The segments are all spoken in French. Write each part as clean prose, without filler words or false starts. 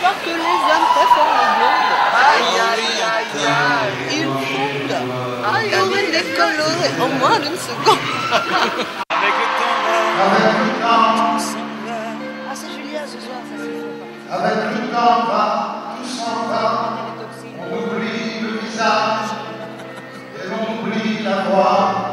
crois que les hommes préfèrent les blondes. Aïe, aïe, aïe, aïe. Ils fondent. Aïe, on est décoloré en moins d'une seconde. Avec le temps va. Avec le temps, Ah, c'est Julia ce soir, ça c'est faux. avec le temps va, tout s'en va. On oublie le visage et on oublie la voix.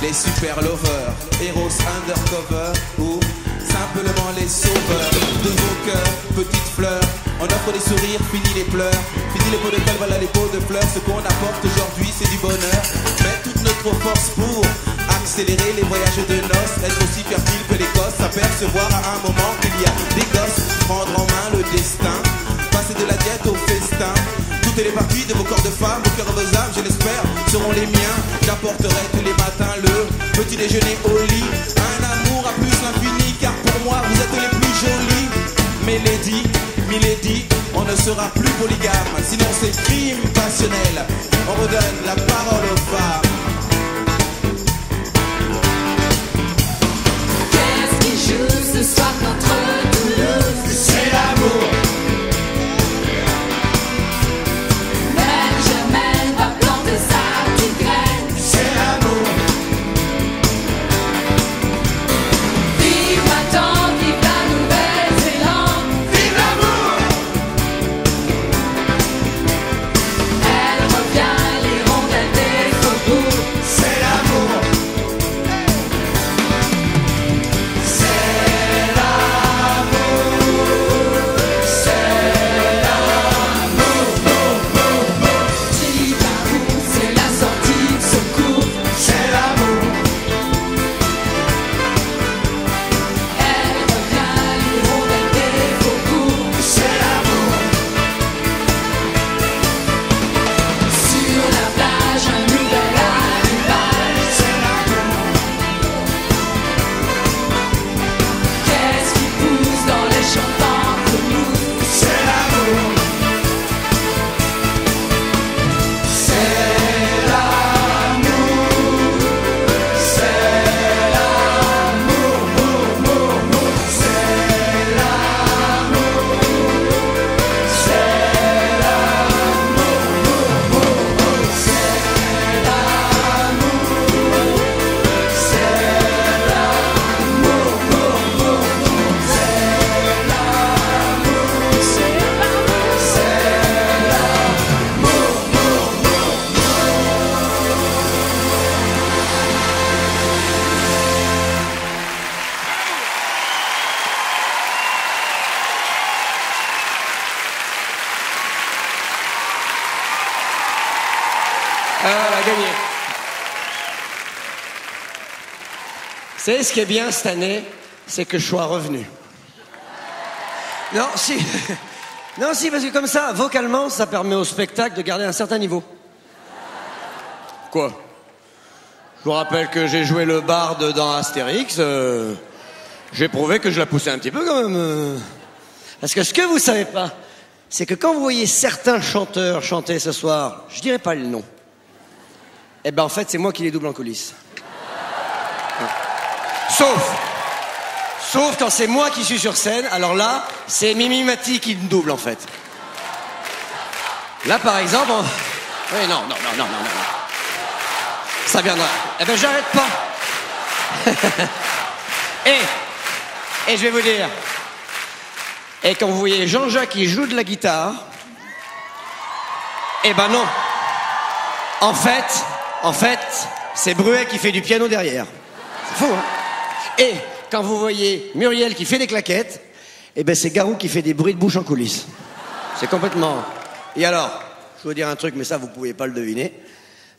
Les super lovers, héros undercover ou simplement les sauveurs de vos cœurs, petites fleurs. On offre des sourires, fini les pleurs, fini les pots de colle, voilà les pots de fleurs. Ce qu'on apporte aujourd'hui c'est du bonheur. Mais toute notre force pour accélérer les voyages de noces, être aussi fertile que l'Écosse, s'apercevoir à un moment qu'il y a des gosses, prendre en main le destin, passer de la diète au festin. Toutes les parties de vos corps de femmes, vos cœurs, vos âmes, je l'espère, seront les miens. J'apporterai tous les matins le petit déjeuner au lit. Un amour à plus l'infini, car pour moi vous êtes les plus jolies. Milady, Milady, on ne sera plus polygame, sinon c'est crime passionnel. On redonne la parole aux femmes. Qu'est-ce qui joue ce soir contre Toulouse? C'est l'amour. Elle a gagné. Vous savez, ce qui est bien cette année, c'est que je sois revenu. Non, si. Non, si, parce que comme ça, vocalement, ça permet au spectacle de garder un certain niveau. Quoi? Je vous rappelle que j'ai joué le barde dans Astérix. J'ai prouvé que je la poussais un petit peu quand même. Parce que ce que vous savez pas, c'est que quand vous voyez certains chanteurs chanter ce soir, je dirais pas le nom. Eh ben en fait, c'est moi qui les double en coulisses. Sauf quand c'est moi qui suis sur scène, alors là, c'est Mimi Mati qui me double en fait. Là par exemple, oui, non. Ça viendra. Eh ben j'arrête pas. Et je vais vous dire. Et quand vous voyez Jean-Jacques qui joue de la guitare, eh ben non. En fait, c'est Bruet qui fait du piano derrière. C'est fou, hein? Et quand vous voyez Muriel qui fait des claquettes, eh ben c'est Garou qui fait des bruits de bouche en coulisses. C'est complètement... Et alors, je vais vous dire un truc, mais ça vous pouvez pas le deviner.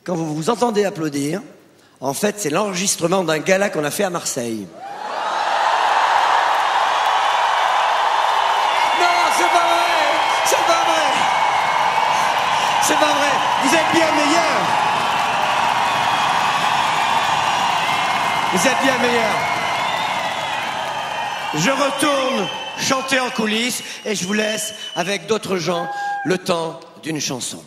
Quand vous vous entendez applaudir, en fait, c'est l'enregistrement d'un gala qu'on a fait à Marseille. C'est pas vrai, vous êtes bien meilleurs. Vous êtes bien meilleurs. Je retourne chanter en coulisses et je vous laisse avec d'autres gens le temps d'une chanson.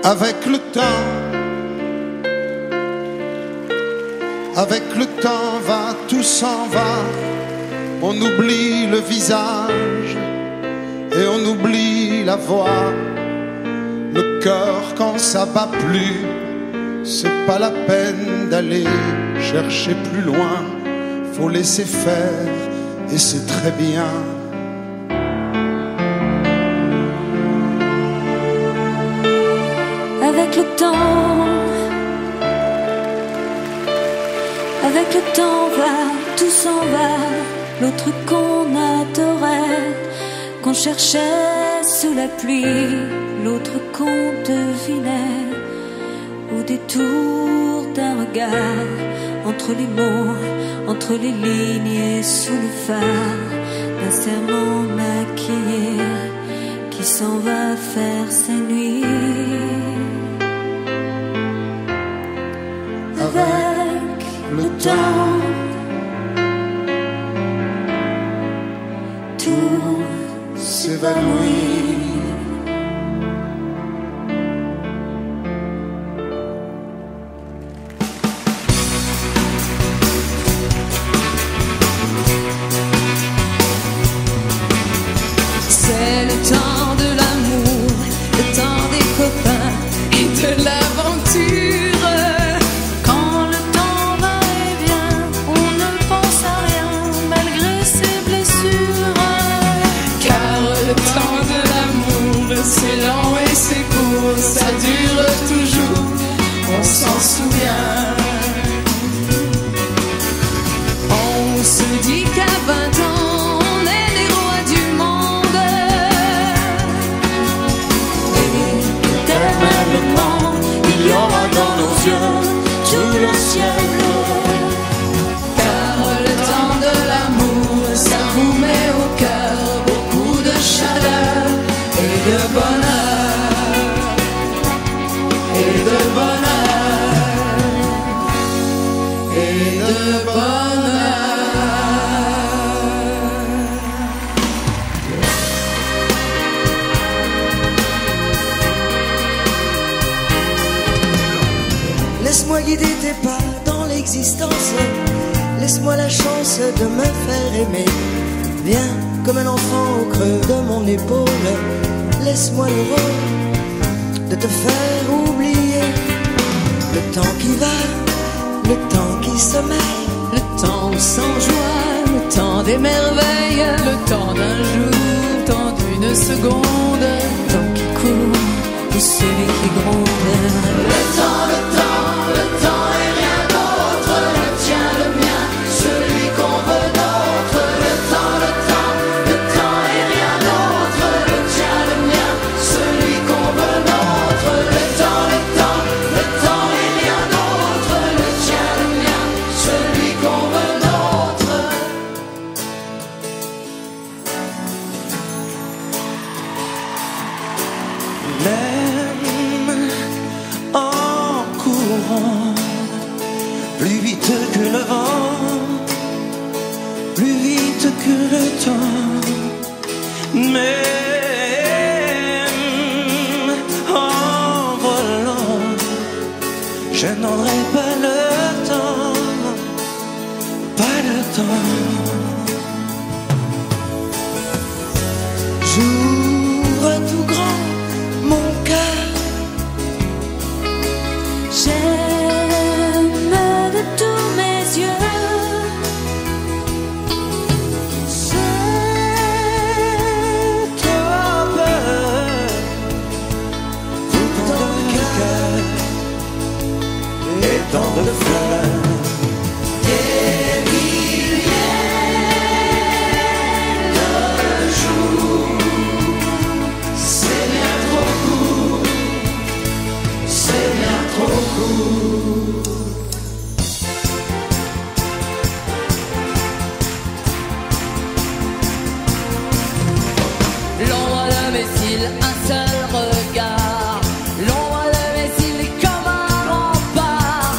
Avec le temps va, tout s'en va. On oublie le visage et on oublie la voix. Le cœur quand ça bat plus, c'est pas la peine d'aller chercher plus loin. Faut laisser faire et c'est très bien. Avec le temps va, tout s'en va. L'autre qu'on adorait, qu'on cherchait sous la pluie, l'autre qu'on devinait au détour d'un regard, entre les mots, entre les lignes et sous le phare d'un serment maquillé qui s'en va faire ses nuits. Avec le temps, tout s'évanouit. C'est le temps de l'amour, le temps des copains et de l'aventure. Quand le temps va et vient, on ne pense à rien malgré ses blessures. Car le temps de l'amour, c'est lent et c'est court, ça dure toujours, on s'en souvient. On se dit qu'à 20 ans, on est les rois du monde. Et éternellement, il y aura dans nos yeux tout le ciel. Car le temps de l'amour, ça vous met au cœur beaucoup de chaleur et de bonheur. Et de bonheur. Et de bonheur. Laisse-moi guider tes pas dans l'existence. Laisse-moi la chance de me faire aimer. Viens comme un enfant au creux de mon épaule. Laisse-moi le rôle de te faire oublier le temps qui va, le temps qui sommeille, le temps sans joie, le temps des merveilles, le temps d'un jour, le temps d'une seconde, Le temps qui court et celui qui gronde. le temps est rien d'autre, le tien, le mien, celui qu'on veut d'autre. Le temps est rien d'autre, le tien, le mien, celui qu'on veut d'autre. Le temps est rien d'autre, le tien, le mien, celui qu'on veut d'autre. plus vite que le vent, plus vite que le temps. Même en volant, je n'aurai pas le temps, pas le temps. J'ouvre tout grand mon cœur, j'aime de tous mes yeux. J'ai trop peur, pourtant le cœur et tant de fleurs. Des milliers de jours, c'est bien trop court, c'est bien trop court. L'ombre de mes cils, un seul regard. L'ombre de mes cils est comme un rempart.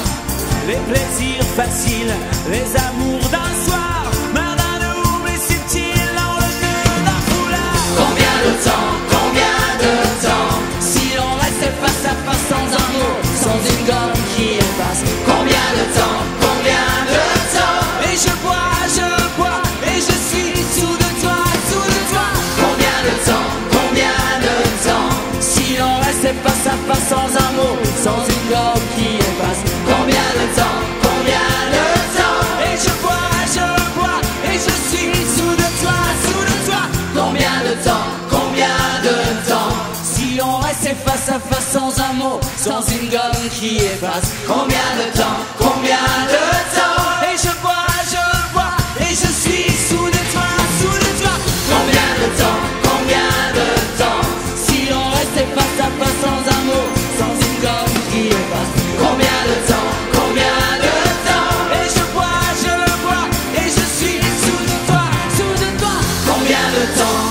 Les plaisirs faciles, les amours d'un soir, main d'un oubli subtil dans le nœud d'un foulard. Combien de temps, si l'on restait face à face sans un mot, sans une gomme qui efface. Combien de temps, et je bois, et je suis sous de toi, Combien de temps, si l'on restait face à face sans un mot, sans une gomme qui efface. Combien de temps, et je bois, et je suis sous de toi, Combien de temps, si l'on restait face à face sans un mot, sans une gomme qui efface. Combien de temps, et je bois, et je suis sous de toi, Combien de temps, si l'on restait face à face sans un mot, sans une gomme qui efface. Combien de temps, et je bois, et je suis sous de toi, Combien de temps,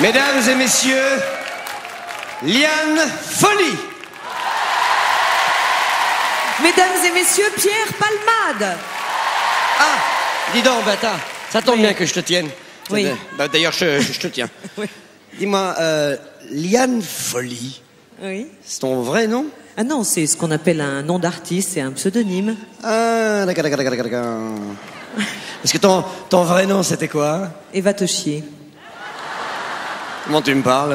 Mesdames et messieurs, Liane Folly. Mesdames et messieurs, Pierre Palmade. Ah, dis donc, bâtard, ça tombe bien que je te tienne. Oui. Bah, d'ailleurs, je te tiens. Oui. Dis-moi, Liane Folly, Oui. c'est ton vrai nom? Ah non, c'est ce qu'on appelle un nom d'artiste, c'est un pseudonyme. Ah, d'accord. Parce que ton vrai nom, c'était quoi? Eva Tochier. Comment tu me parles?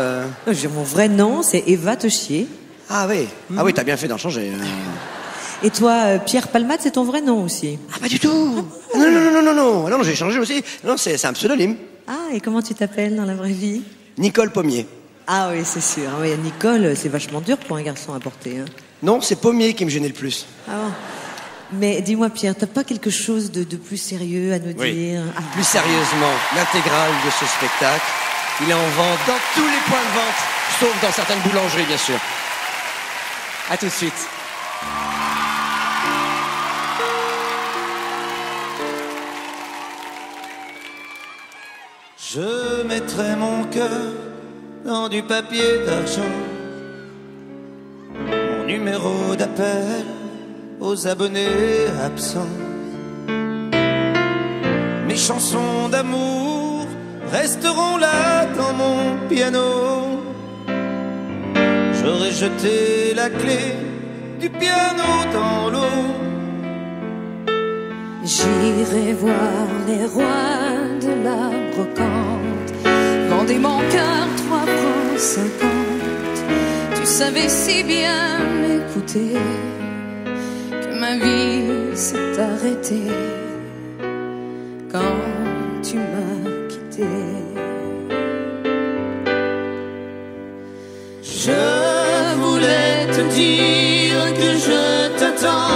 Mon vrai nom, c'est Eva Tochier. Ah oui, t'as bien fait d'en changer. Et toi, Pierre Palmade, c'est ton vrai nom aussi? Ah, pas du tout. Non, j'ai changé aussi. Non, c'est un pseudonyme. Ah, et comment tu t'appelles dans la vraie vie? Nicole Pommier. Ah oui, c'est sûr. Oui, Nicole, c'est vachement dur pour un garçon à porter. Hein. Non, c'est Pommier qui me gênait le plus. Ah bon. Mais dis-moi, Pierre, t'as pas quelque chose de plus sérieux à nous dire? Ah. Plus sérieusement, l'intégrale de ce spectacle, il est en vente dans tous les points de vente, sauf dans certaines boulangeries, bien sûr. À tout de suite. Je mettrai mon cœur dans du papier d'argent, mon numéro d'appel aux abonnés absents. Mes chansons d'amour resteront là dans mon piano. J'aurais jeté la clé du piano dans l'eau. J'irai voir les rois de la brocante. Vendez mon cœur 3 francs 50. Tu savais si bien m'écouter que ma vie s'est arrêtée quand tu m'as quitté. Je voulais te dire que je t'attends.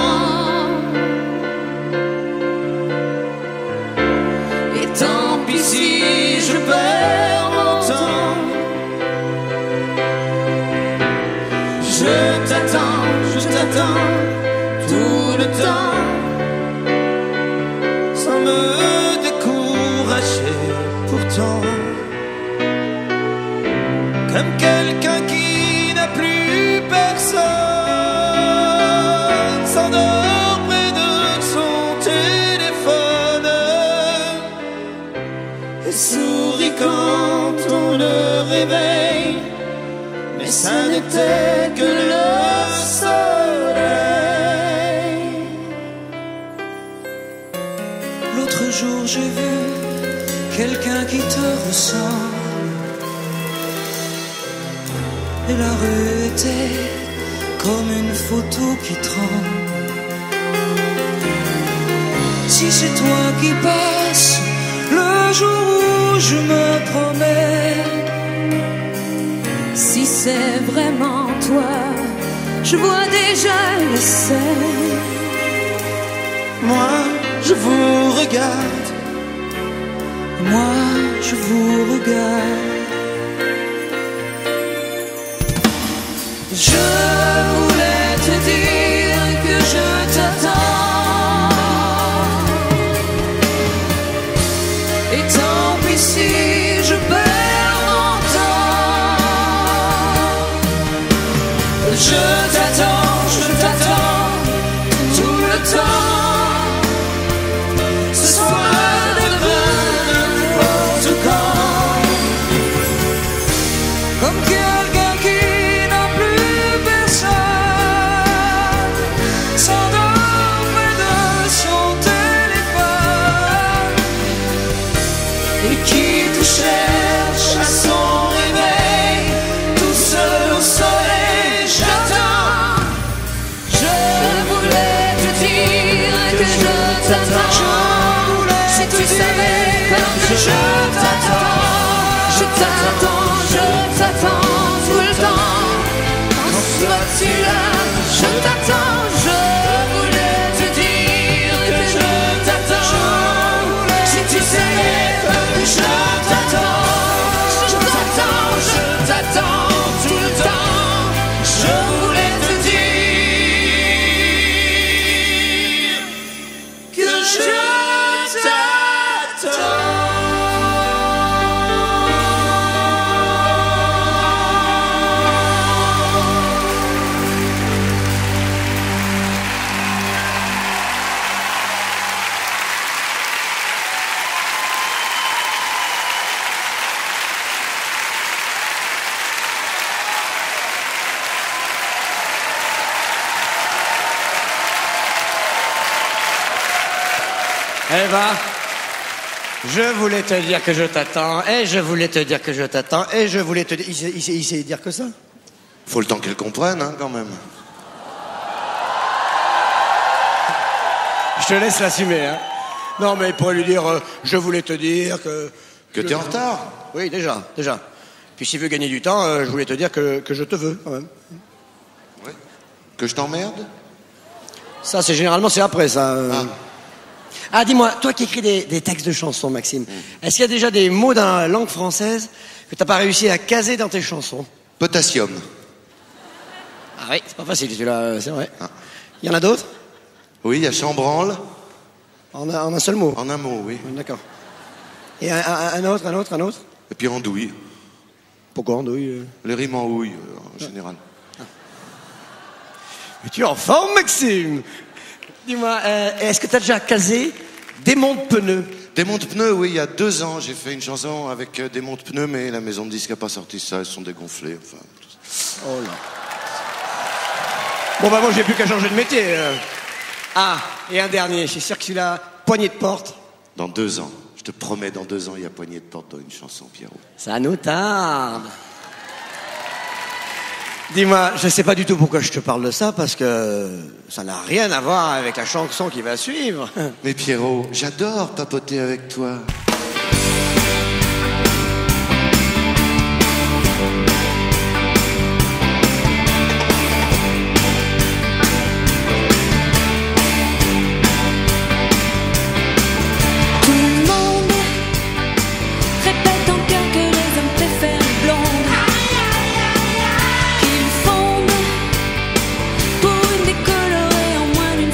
Et tant pis si je perds mon temps. Je t'attends tout le temps, sans me décourager pourtant, comme quelqu'un qui n'a plus personne, s'endort près de son téléphone et sourit quand on le réveille, mais ça n'était que le soleil. L'autre jour j'ai vu quelqu'un qui te ressemble, et la rue était comme une photo qui tremble. Si c'est toi qui passes le jour où je me promets, Si c'est vraiment toi, je vois déjà le ciel. moi je vous regarde, moi je vous regarde. Je voulais te dire que je t'attends, et tant pis si je perds mon temps. Je t'attends tout le temps. Ce soir demain, n'importe quand, comme quelqu'un qui n'a plus personne, s'endort près de son téléphone et qui te cherche à son réveil, tout seul au soleil. J'attends. Je voulais te dire que je t'attends. Si tu savais comme je t'attends, je t'attends, je t'attends tout le temps. Quand sois-tu là, je t'attends. Je voulais te dire que je t'attends. Si tu savais comme je t'attends, je t'attends, je t'attends tout le temps. Je voulais te dire que je Eva, je voulais te dire que je t'attends, et je voulais te dire que je t'attends, et je voulais te dire... Il sait dire que ça? Faut le temps qu'elle comprenne, hein, quand même. Je te laisse l'assumer, hein. Non, mais pour lui dire, je voulais te dire que... Que t'es en retard. Oui, déjà. Puis s'il veut gagner du temps, je voulais te dire que je te veux, quand même. Ouais. Que je t'emmerde. Ça, c'est après, ça. Ah, dis-moi, toi qui écris des textes de chansons, Maxime, est-ce qu'il y a déjà des mots dans la langue française que t'as pas réussi à caser dans tes chansons? Potassium. Ah oui, c'est pas facile, celui-là, c'est vrai. Il y en a d'autres? Oui, il y a chambranle. En un seul mot? En un mot, oui. D'accord. Et un autre? Et puis andouille. Pourquoi andouille? Les rimes en houille, en général. Mais tu es en forme, Maxime! Dis-moi, est-ce que tu as déjà casé des montes pneus? Des montes pneus, oui, il y a 2 ans, j'ai fait une chanson avec des montes pneus, mais la maison de disques n'a pas sorti ça, elles sont dégonflées. Enfin, oh là. Bon, bah moi, j'ai plus qu'à changer de métier. Ah, et un dernier, je suis sûr que celui-là, poignée de porte. Dans 2 ans, je te promets, dans 2 ans, il y a poignée de porte dans une chanson, Pierrot. Ça nous tarde. Dis-moi, je sais pas du tout pourquoi je te parle de ça, parce que ça n'a rien à voir avec la chanson qui va suivre. Mais Pierrot, j'adore papoter avec toi. Pour une décolorée en moins d'une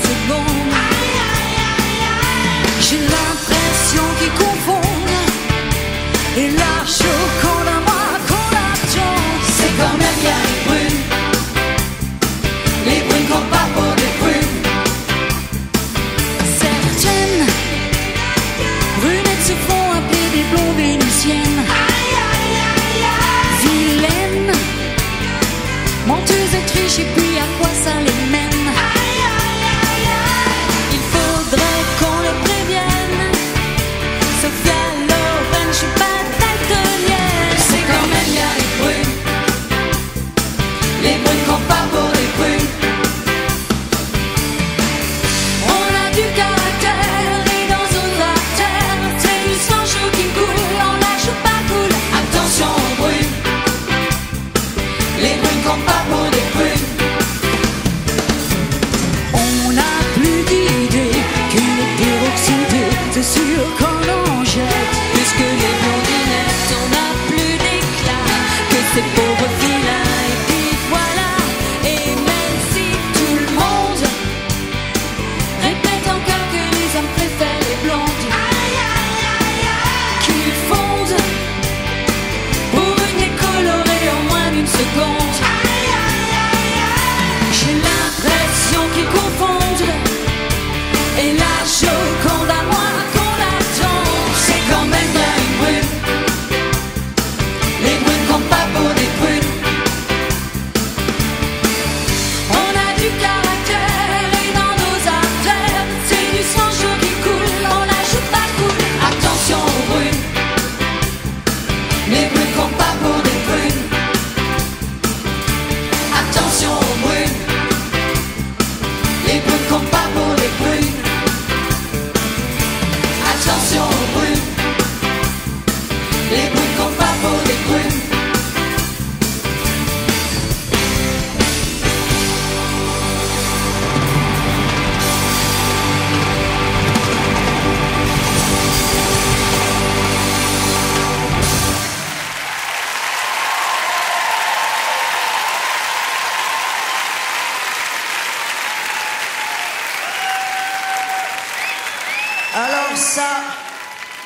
Alors ça,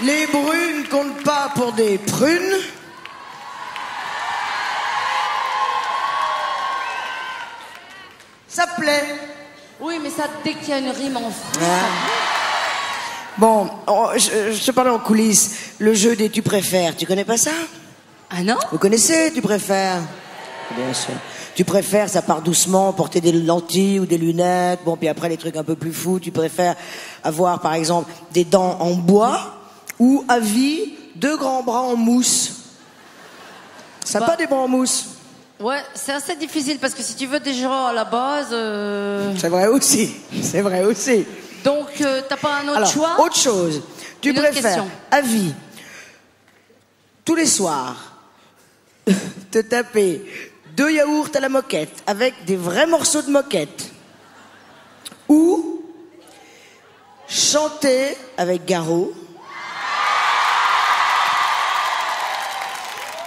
les brunes comptent pas pour des prunes. Ça plaît. Oui, mais ça, dès qu'il y a une rime en France. Bon, je te parlais en coulisses. Le jeu des tu préfères, tu connais pas ça? Ah non? Vous connaissez, tu préfères? Bien sûr. Tu préfères, ça part doucement, porter des lentilles ou des lunettes. Bon, puis après, les trucs un peu plus fous, tu préfères avoir, par exemple, des dents en bois ou, à vie, 2 grands bras en mousse. Sympa, des bras en mousse. Ouais, c'est assez difficile parce que si tu veux déjà à la base... C'est vrai aussi, c'est vrai aussi. Donc, t'as pas un autre Alors, choix? autre chose. Tu Une autre préfères, question. à vie, tous les soirs, te taper 2 yaourts à la moquette avec des vrais morceaux de moquette ou chanter avec Garou.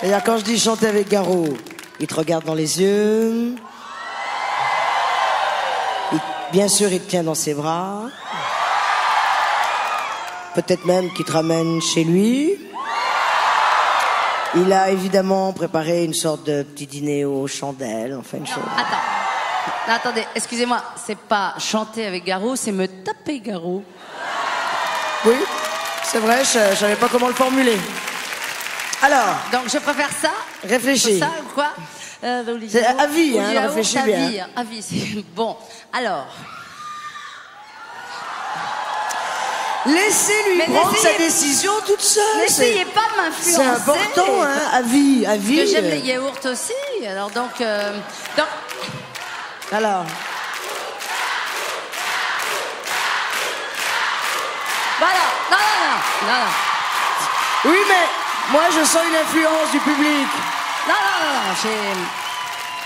C'est-à-dire, quand je dis chanter avec Garou, il te regarde dans les yeux. Bien sûr, il te tient dans ses bras. Peut-être même qu'il te ramène chez lui. Il a évidemment préparé une sorte de petit dîner aux chandelles, enfin une chose. Attends. Non, attendez, excusez-moi, c'est pas chanter avec Garou, c'est me taper Garou. Oui, c'est vrai, je savais pas comment le formuler. Alors. Donc je préfère ça. Réfléchis. Ça ou quoi? C'est à vie, hein, réfléchis bien. À vie, c'est bon. Alors. Laissez-lui prendre sa décision toute seule. N'essayez pas de m'influencer. C'est important, hein, à vie, à vie. Parce que j'aime les yaourts aussi. Alors donc. Alors. Voilà. Non. Oui, mais moi je sens une influence du public. Non.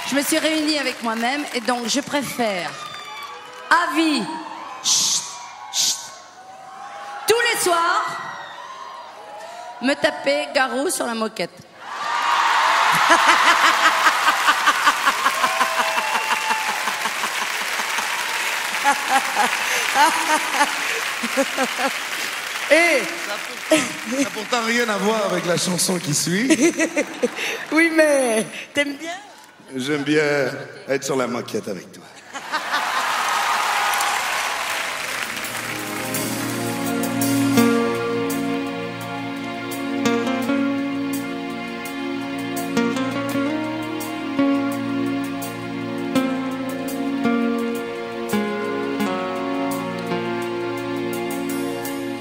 Je me suis réunie avec moi-même et donc je préfère à vie. Tous les soirs, me taper Garou sur la moquette. Ça n'a pourtant rien à voir avec la chanson qui suit. Oui, mais t'aimes bien? J'aime bien être sur la moquette avec toi.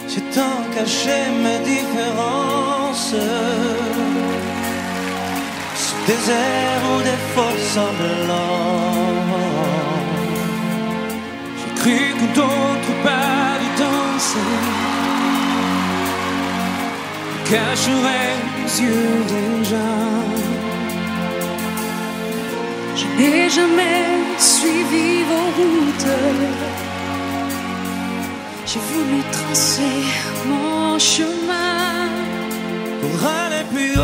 J'ai tant caché mes différences sous des airs ou des faux semblants. J'ai cru que d'autres pas de danser cacheraient les yeux des gens. Je n'ai jamais suivi vos routes. J'ai voulu tracer mon chemin pour aller plus haut,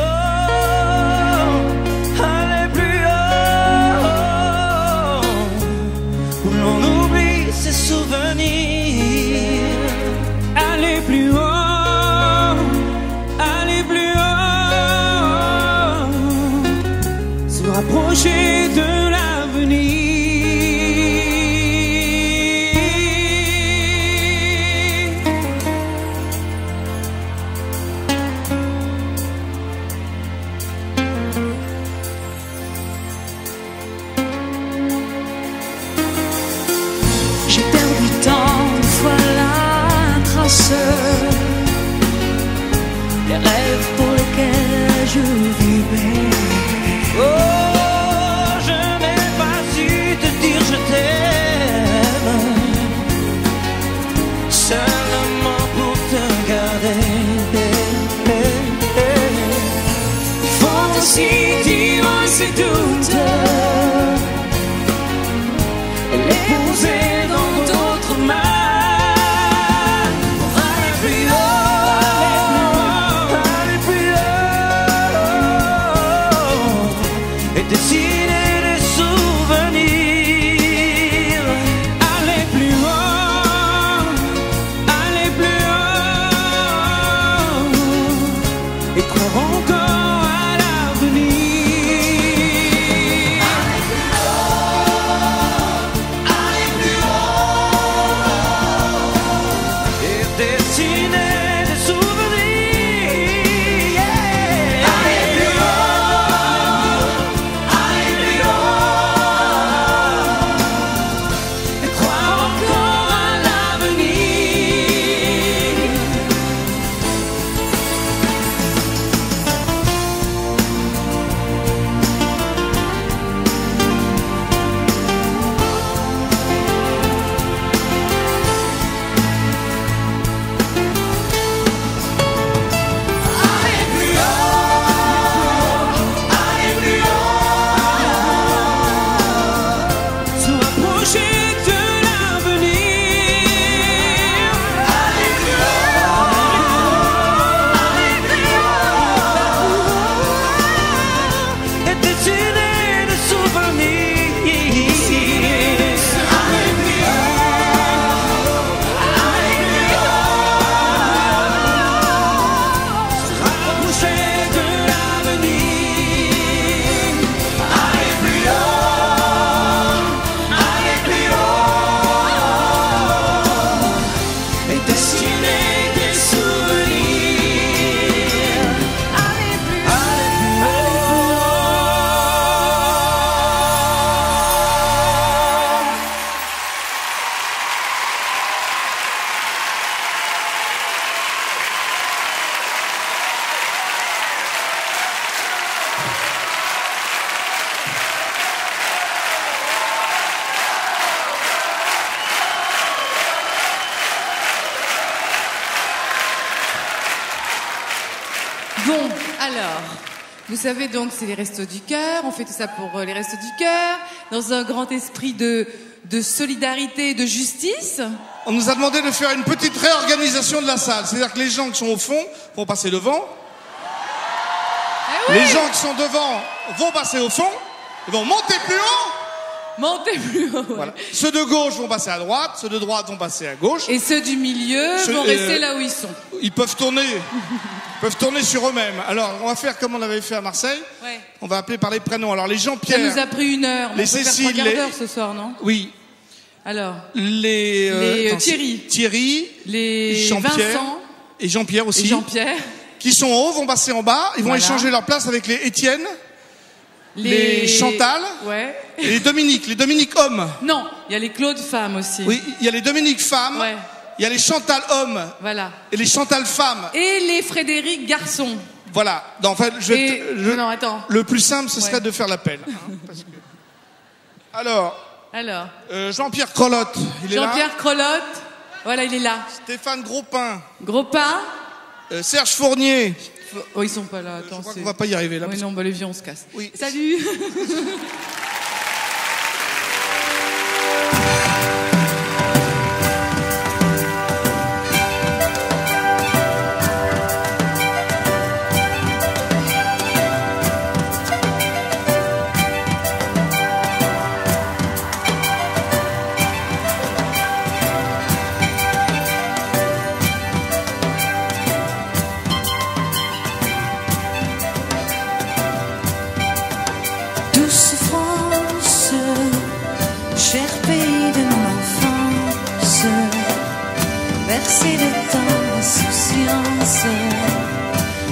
aller plus haut, où l'on oublie ses souvenirs. Aller plus haut, aller plus haut, se rapprocher de l'avenir. J'ai perdu tant de fois la trace des rêves pour lesquels je vivais. Oh, je n'ai pas su te dire je t'aime, seulement pour te garder. Il faut aussi dire ces doutes, les poser dans d'autres mains, pour aller plus haut, aller plus haut, Bon, alors, vous savez donc, c'est les Restos du Cœur. On fait tout ça pour les Restos du Cœur, dans un grand esprit de solidarité et de justice. On nous a demandé de faire une petite réorganisation de la salle. C'est-à-dire que les gens qui sont au fond vont passer devant. Eh oui. Les gens qui sont devant vont passer au fond. Ils vont monter plus haut. Montez plus haut. Voilà. Ceux de gauche vont passer à droite, ceux de droite vont passer à gauche. Et ceux du milieu vont rester là où ils sont. Ils peuvent tourner sur eux-mêmes. Alors, on va faire comme on avait fait à Marseille. Ouais. On va appeler par les prénoms. Alors, les Jean-Pierre. Ça nous a pris 1 heure. Les on peut Cécile, faire 3 quarts d'heure ce soir, non? Oui. Alors. Les Thierry. Thierry. Les Jean-Pierre. Vincent. Et Jean-Pierre aussi. Et Jean-Pierre. Qui sont en haut, vont passer en bas. Ils vont Voilà. échanger leur place avec les Étienne. Les Chantal. Ouais. Et les Dominique hommes. Non, il y a les Claude femmes aussi. Oui, il y a les Dominique femmes. Ouais. Il y a les Chantal hommes. Voilà. Et les Chantal femmes. Et les Frédéric garçons. Voilà. Non, en fait, Non, attends. le plus simple, ce serait Ouais. de faire l'appel. Alors. Alors. Jean-Pierre Crolotte, il est là. Jean-Pierre Crolotte. Voilà, il est là. Stéphane Gros-Pain. Gros-Pain. Serge Fournier. Oh, ils sont pas là. Attends, Je crois qu'on va pas y arriver là. Oui, parce non, bah, les vieux, on se casse. Oui. Salut. Douce France, cher pays de mon enfance, bercé de ton insouciance,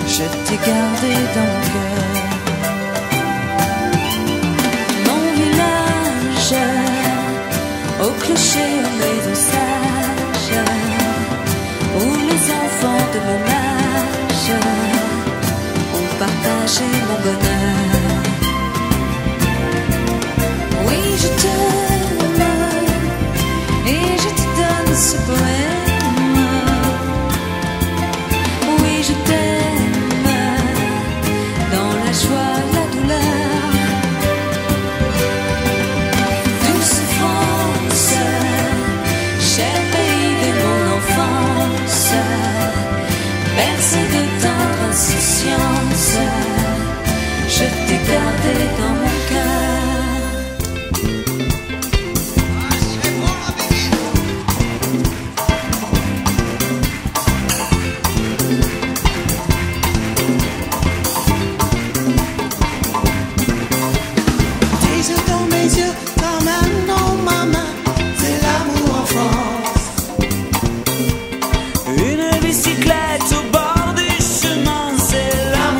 je t'ai gardé dans mon cœur. Mon village, au clocher au maison sage, où les enfants de mon âge ont partagé mon bonheur. Oui, je t'aime et je te donne ce poème. Oui, je t'aime dans la joie, la douleur. Douce France, cher pays de mon enfance, bercé de tendre insouciance, je t'ai gardé dans mon cœur. Tes yeux dans mes yeux, ta main dans ma main, c'est l'amour en France. Une bicyclette au bord du chemin, c'est l'amour.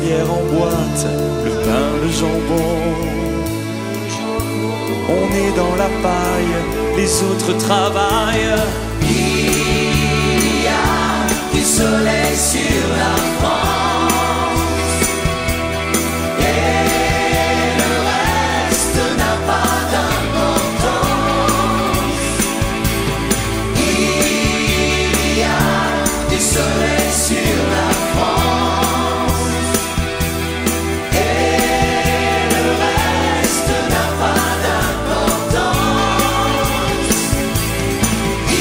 bière en boîte, le pain, le jambon. On est dans la paille, les autres travaillent. Il y a du soleil sur la France et le reste n'a pas d'importance. Il y a du soleil sur la France et le reste n'a pas d'importance. Il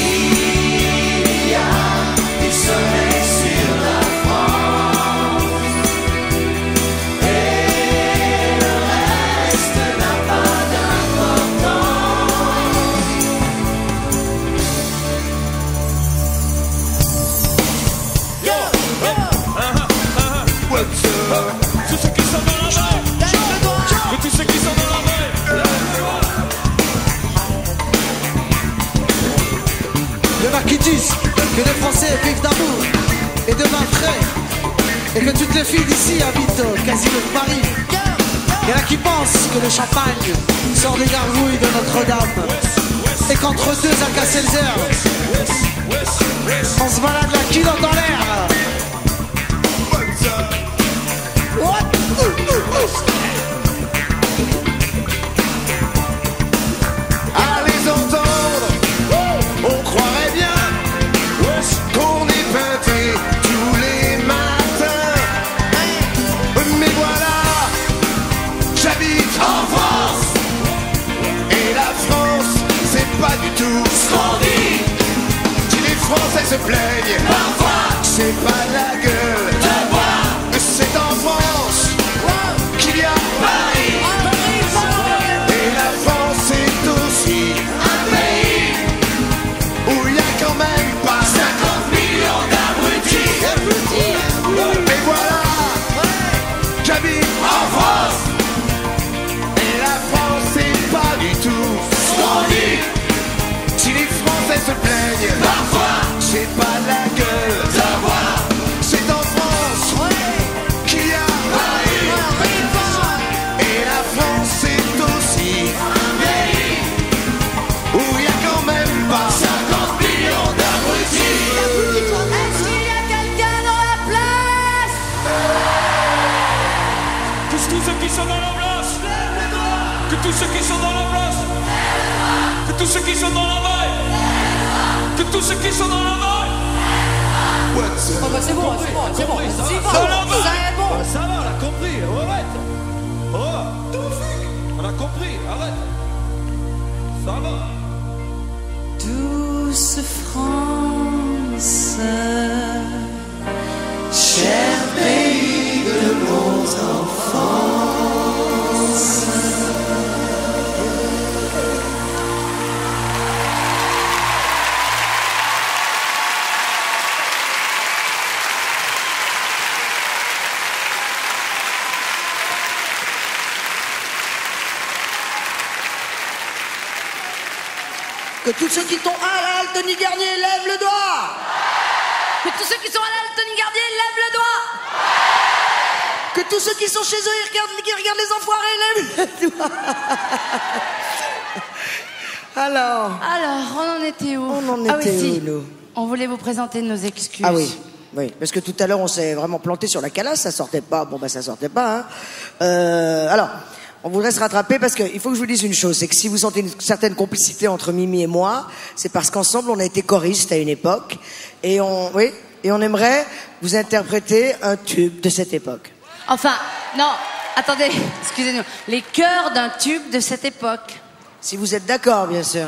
y a du soleil sur la France et le reste n'a pas d'importance. Tous ceux qui sont dans la main, tous ceux qui sont dans la main. Il y en a qui disent que les Français vivent d'amour et de vin frais et que toutes les filles d'ici habitent au casino de Paris. Il y en a qui pensent que le champagne sort des gargouilles de Notre-Dame et qu'entre deux Alka-Seltzer, on se balade la culotte dans l'air. À les entendre, on croirait bien qu'on est peinté tous les matins. Mais voilà, j'habite en France et la France, c'est pas du tout ce qu'on dit. Si les Français se plaignent, parfois c'est pas la gueule de bois. C'est en France qu'il y a Paris. Et la France est aussi un pays où il y a quand même pas 50 millions d'abrutis. Mais voilà, j'habite en France et la France c'est pas du tout ce qu'on dit. Si les Français se plaignent, parfois c'est pas la gueule de bois. C'est en France qu'il y a Paris. Et la France c'est aussi un pays où il y a quand même pas 50 millions d'abrutis. Est-ce qu'il y a quelqu'un dans la place? Tous ceux qui sont dans la place, que tous ceux qui sont dans la place, que tous ceux qui sont dans la maille, que tous ceux qui sont dans la maille. Oh bah c'est bon, c'est bon, c'est bon. C'est bon, Dans la maille. ça est bon. Ça va, on a compris, arrête. On a compris, arrête. Ça va. Douce France, cher pays de mon enfance. Que tous ceux qui sont à la halte Tony Garnier lèvent le doigt. Que tous ceux qui sont à la halte Tony Garnier lèvent le doigt. Que tous ceux qui sont chez eux qui regardent les enfoirés lèvent le doigt. Alors, on en était où? On en Ah oui, était si. où, nous? On voulait vous présenter nos excuses. Ah oui, oui, parce que tout à l'heure on s'est vraiment planté sur la calasse, ça sortait pas. Bon bah ça sortait pas. Hein. Alors, on voudrait se rattraper parce qu'il faut que je vous dise une chose, c'est que si vous sentez une certaine complicité entre Mimi et moi, c'est parce qu'ensemble on a été choristes à une époque et on aimerait vous interpréter un tube de cette époque. Enfin, non, attendez, excusez-nous. Les chœurs d'un tube de cette époque. Si vous êtes d'accord, bien sûr.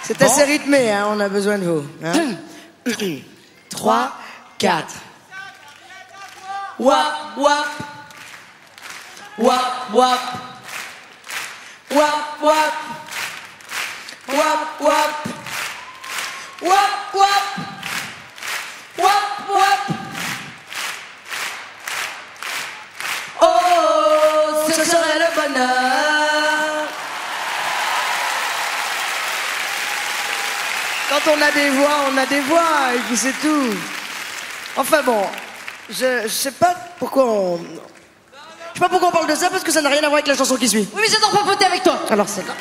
C'est assez rythmé, hein, on a besoin de vous. Hein. 3, 4. Wap, wap. Wap, wap. Wap, wap. Wap, wap. Wap, wap. Wap, wap. Oh, ce serait le bonheur. Quand on a des voix, et puis c'est tout. Enfin bon, Je sais pas pourquoi on... Je sais pas pourquoi on parle de ça, parce que ça n'a rien à voir avec la chanson qui suit. Oui, mais j'adore papoter avec toi. Alors c'est là.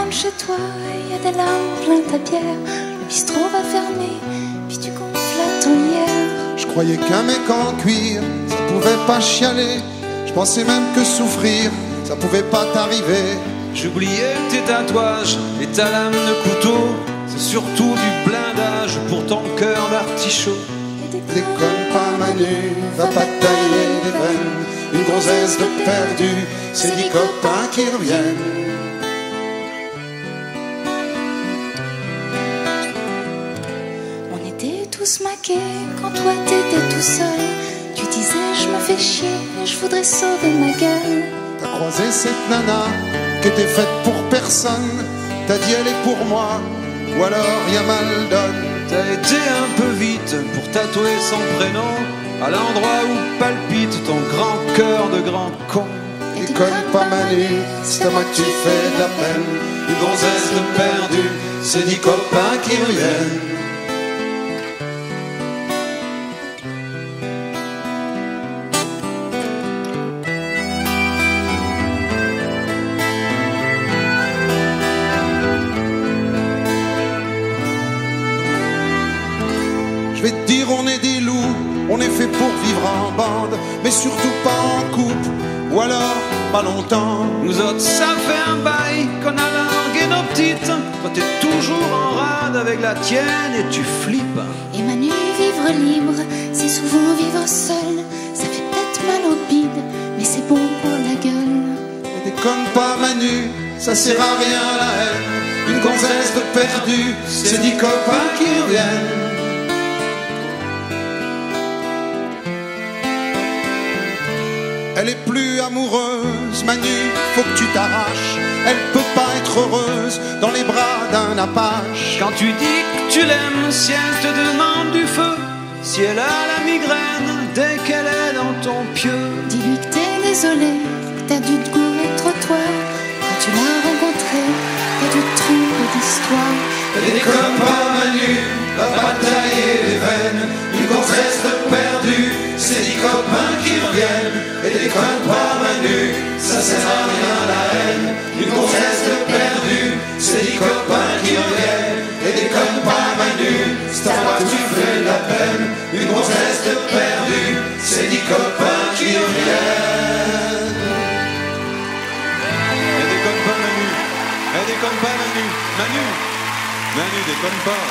Chez toi, il y a des larmes plein ta bière. Le bistrot va fermer, puis tu gonfles la tonnière. Je croyais qu'un mec en cuir, ça pouvait pas chialer. Je pensais même que souffrir, ça pouvait pas t'arriver. J'oubliais tes tatouages et ta lame de couteau. C'est surtout du blindage pour ton cœur d'artichaut. Déconne pas Manu, va pas tailler les veines. Une gonzesse de perdu, c'est 10 copains qui reviennent. Tous maqués quand toi t'étais tout seul. Tu disais je me fais chier, je voudrais sauver ma gueule. T'as croisé cette nana qui était faite pour personne. T'as dit elle est pour moi, ou alors y a mal donne. T'as été un peu vite pour tatouer son prénom à l'endroit où palpite ton grand cœur de grand con. Déconne pas Manu, c'est à moi que tu fais de la peine. Une gonzesse de perdu, c'est 10 copains qui reviennent. Je vais te dire, on est des loups, on est fait pour vivre en bande, mais surtout pas en couple, ou alors pas longtemps. Nous autres, ça fait un bail qu'on a largué nos petites. Toi t'es toujours en rade avec la tienne et tu flippes. Et Manu, vivre libre, c'est souvent vivre seul. Ça fait peut-être mal au bide, mais c'est bon pour la gueule. Ne déconne pas Manu, ça sert à rien la haine. Une gonzesse de perdu, c'est 10 copains qui reviennent. Elle est plus amoureuse, Manu, faut que tu t'arraches. Elle peut pas être heureuse dans les bras d'un apache. Quand tu dis que tu l'aimes, si elle te demande du feu, si elle a la migraine dès qu'elle est dans ton pieu, dis-lui que t'es désolé, que t'as dû te gourer de trottoir. Quand tu l'as rencontré, t'as dû te tromper d'histoire. Elle déconne pas Manu, va pas tailler les veines. Une gonzesse de perdu, c'est 10 copains qui reviennent. Et déconne pas Manu, ça sert à rien la haine. Une gonzesse de perdu, c'est 10 copains qui reviennent. Et déconne pas Manu, c'est à moi que tu fais de la peine. Une gonzesse de perdu, c'est 10 copains qui reviennent. Elle déconne pas Manu, elle déconne pas Manu, Manu déconne pas.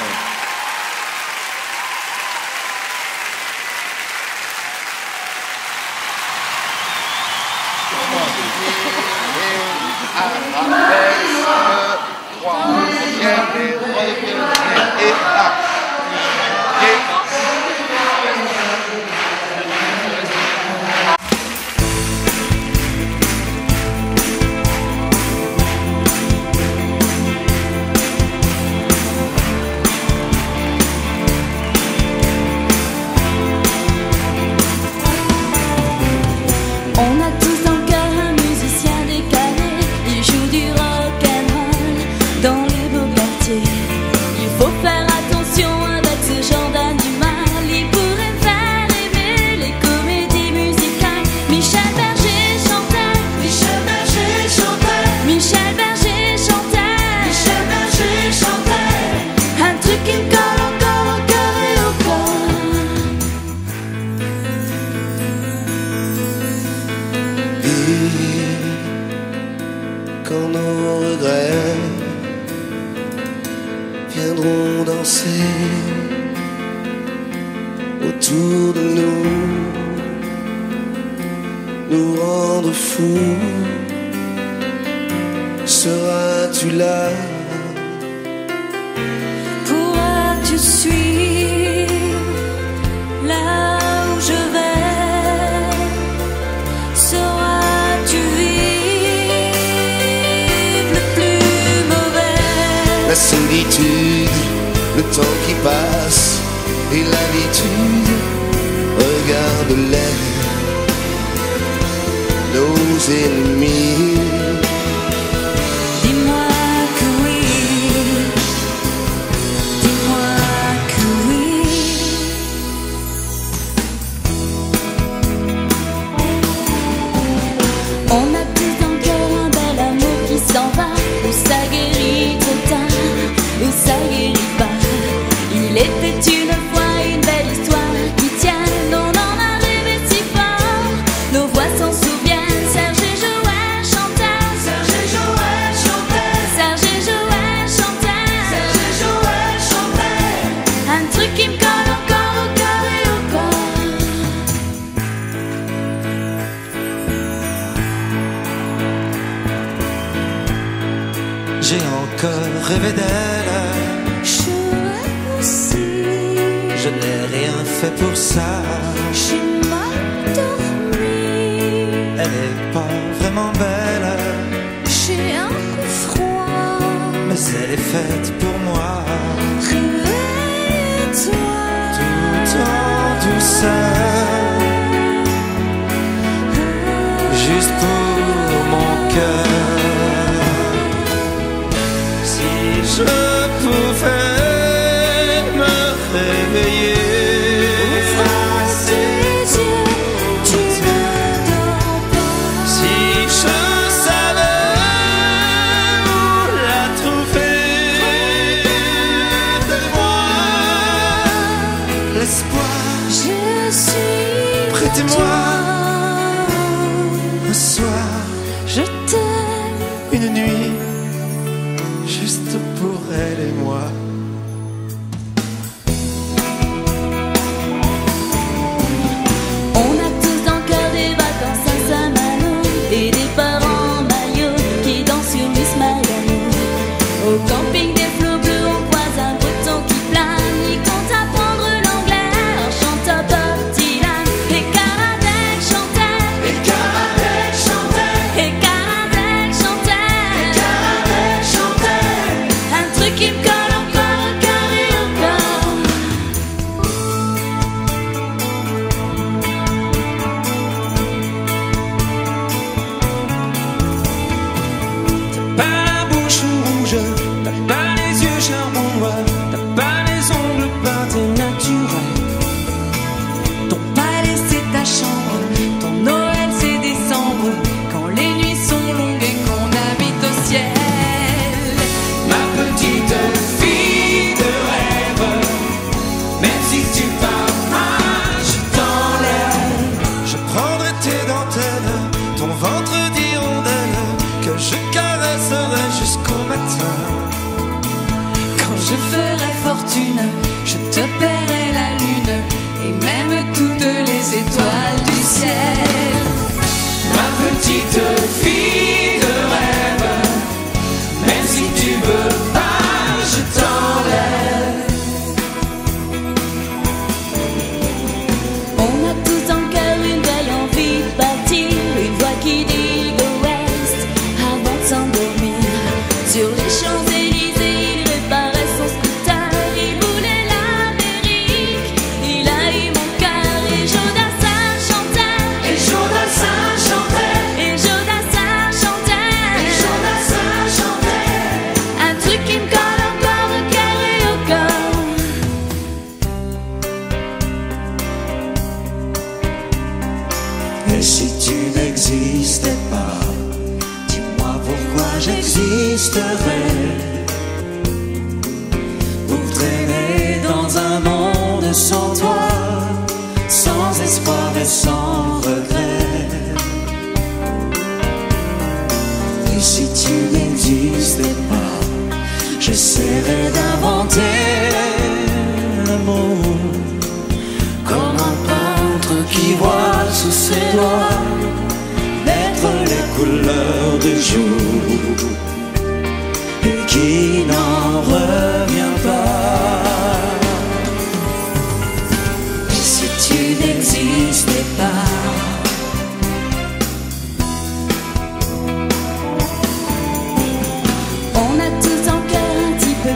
On a tous dans le cœur un musicien décalé. Il joue du rock'n'roll dans les beaux quartiers. Il faut faire attention avec ce genre d'animal. Il pourrait faire aimer les comédies musicales. Michel Berger chantait, Michel Berger chantait, Michel Berger chantait, Michel Berger chantait. Un truc qui me colle encore au cœur et au corps. Quand nos regrets viendront danser autour de nous rendre fous, seras-tu là? Pourras-tu suivre là où je vais? solitude, le temps qui passe et l'habitude. Regarde-les, nos ennemis. Dis-moi que oui, dis-moi que oui. On a tous dans le cœur un bel amour qui s'en va, où ça guérit trop tard, où ça guérit pas. Il était une fois une belle histoire qui tient, on en a rêvé si fort, nos voix s'en souviennent. Serge et Joël chantaient, Serge et Joël chantaient, Serge et Joël chantaient, Serge et Joël chantaient. Un truc qui me colle encore au cœur et au corps. J'ai encore rêvé d'elle. Je aussi, Je n'ai rien fait pour ça. j'ai mal dormi, Elle est pas vraiment belle, j'ai un coup froid. mais elle est faite pour moi. Réveille-toi, Tout en douceur, juste pour mon cœur. Si je pouvais me réveiller, ouvre tes yeux, tu ne dors pas. si je savais où la trouver, donne-moi l'espoir. Je suis Prêtez-moi un soir, je t'aime. une nuit, juste pour elle et moi. On a tous dans le cœur des vacances à Saint-Malo et des parents en maillot qui dansent sur Miss Mariano. Au camping des flots bleus, on croise un breton qui plane. Il compte apprendre l'anglais en chantant Bob Dylan. Et Caradec chantait, et Caradec chantait, et Caradec chantait, et Caradec chantait. Un truc qui me colle encore au cœur et au corps. Pas la bouche rouge, t'as pas les yeux charbon noir, t'as pas les ongles peintés naturels. Ton palais c'est ta chambre, ton Noël c'est décembre, quand les nuits sont longues et qu'on habite au ciel. Ma petite fille de rêve, même si tu pars mal, je t'enlève. Je prendrai tes dentelles, ton ventre d'hirondelle, que je caresserai jusqu'au matin. Quand je ferai fortune, je te paierai la lune et même toutes les étoiles du ciel. Ma petite fille de rêve, même si tu veux pas, je t'enlève. On a tous dans le cœur une belle envie de partir, une voix qui dit go west avant de s'endormir. Sur les Champs-Élysées, il réparait son scooter, il voulait l'Amérique, il a eu mon cœur. Et Jodassin chantait, Et Jodassin chantait, et Jodassin chantait, et Jodassin chantait. un truc qui me colle encore au cœur et au corps. Et si tu n'existais pas, dis-moi pourquoi j'existerais. Pour traîner dans un monde sans toi, sans espoir et sans regret. Et si tu n'existais pas, j'essaierais d'inventer l'amour. Comme un peintre qui voit sous ses doigts naître les couleurs du jour et qui n'en revient pas. Et si tu n'existais pas, On a tous en cœur un petit peu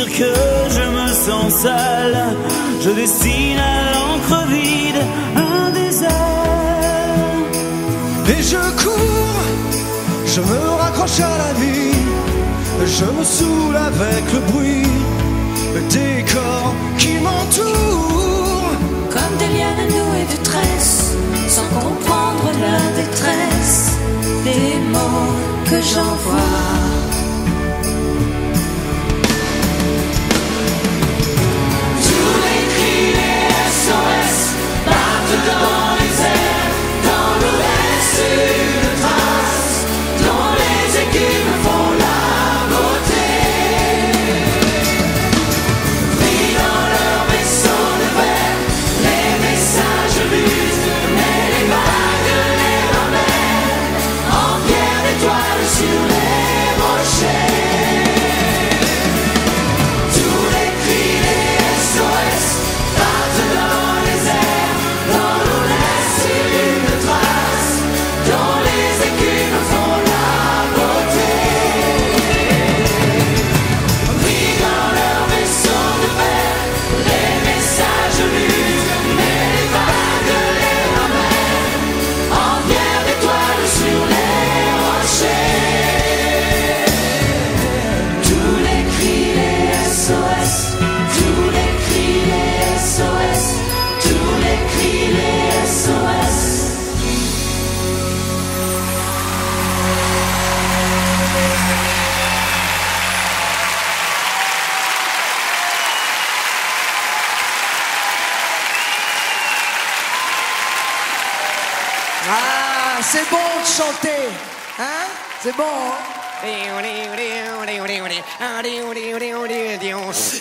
dire que je me sens sale. Je dessine à l'encre vide un désert. Et je cours, je me raccroche à la vie, je me saoule avec le bruit des corps qui m'entourent. Comme des lianes nouées de tresses, sans comprendre la détresse des mots que j'envoie. Tous les cris, les SOS partent dans les airs, dans l'ouest une trace, dont les écumes font la beauté. Pris dans leur vaisseau de verre, les messages luisent, mais les vagues les ramènent en pierre d'étoiles sur les rochers. Tous les cris, les SOS partent dans les airs, dans l'eau laisse une trace, dont les écumes font la beauté. Pris dans leur vaisseau de verre, les messages luisent, mais les vagues les ramènent en pierre d'étoiles sur les rochers. Tous les cris, les SOS, tous les cris, les SOS, tous les cris, les SOS. Ah, c'est bon de chanter, hein? C'est bon, hein?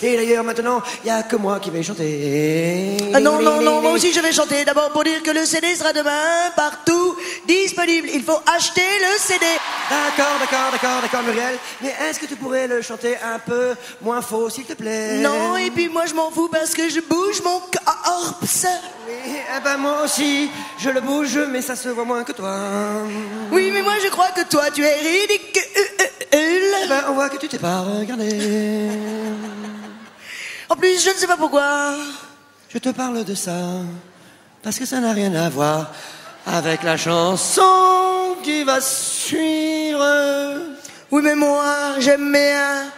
Et d'ailleurs, maintenant, il n'y a que moi qui vais chanter. Ah non, non, non, moi aussi je vais chanter. D'abord pour dire que le CD sera demain partout disponible. Il faut acheter le CD. D'accord, Muriel. Mais est-ce que tu pourrais le chanter un peu moins faux, s'il te plaît? Non, et puis moi je m'en fous parce que je bouge mon corps. Oui, eh ben moi aussi, je le bouge, mais ça se voit moins que toi. Oui, mais moi je crois que toi tu es ridicule. Eh ben, on voit que tu t'es pas regardé. En plus, je ne sais pas pourquoi. Je te parle de ça, parce que ça n'a rien à voir avec la chanson qui va suivre. Oui, mais moi, j'aime bien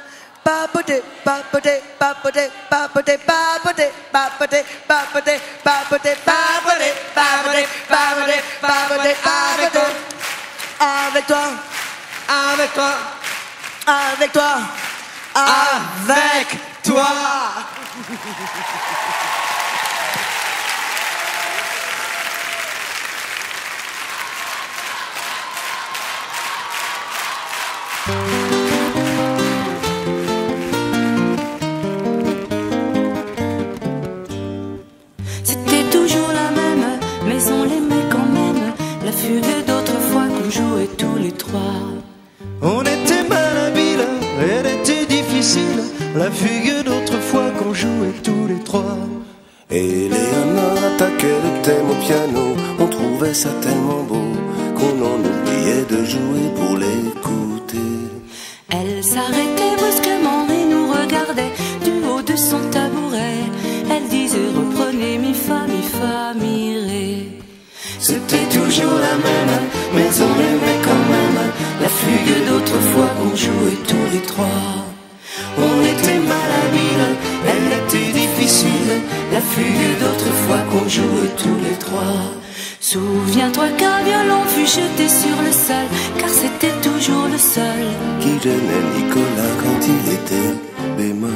papoter, papoter, papoter, papoter, papoter, papoter, papoter, papoter, papoter, papoter, papoter, papoter, avec toi, avec toi, avec toi, avec toi, avec toi. C'était toujours la même, mais on l'aimait quand même. La fugue d'autrefois qu'on jouait tous les trois. On était malhabiles, elle était difficile, la fugue d'autrefois qu'on jouait tous les trois. Et Léonore attaquait le thème au piano, on trouvait ça tellement beau qu'on en oubliait de jouer pour l'écouter. Elle s'arrêtait brusquement et nous regardait du haut de son tabouret. Elle disait reprenez mi fa, mi ré. C'était toujours la même, mais on l'aimait quand même. La fugue d'autrefois qu'on jouait tous les trois. On était malhabiles, elle était difficile. La fugue d'autrefois qu'on jouait tous les trois. Souviens-toi qu'un violon fut jeté sur le sol, car c'était toujours le seul Qui gênait Nicolas quand il était bémol.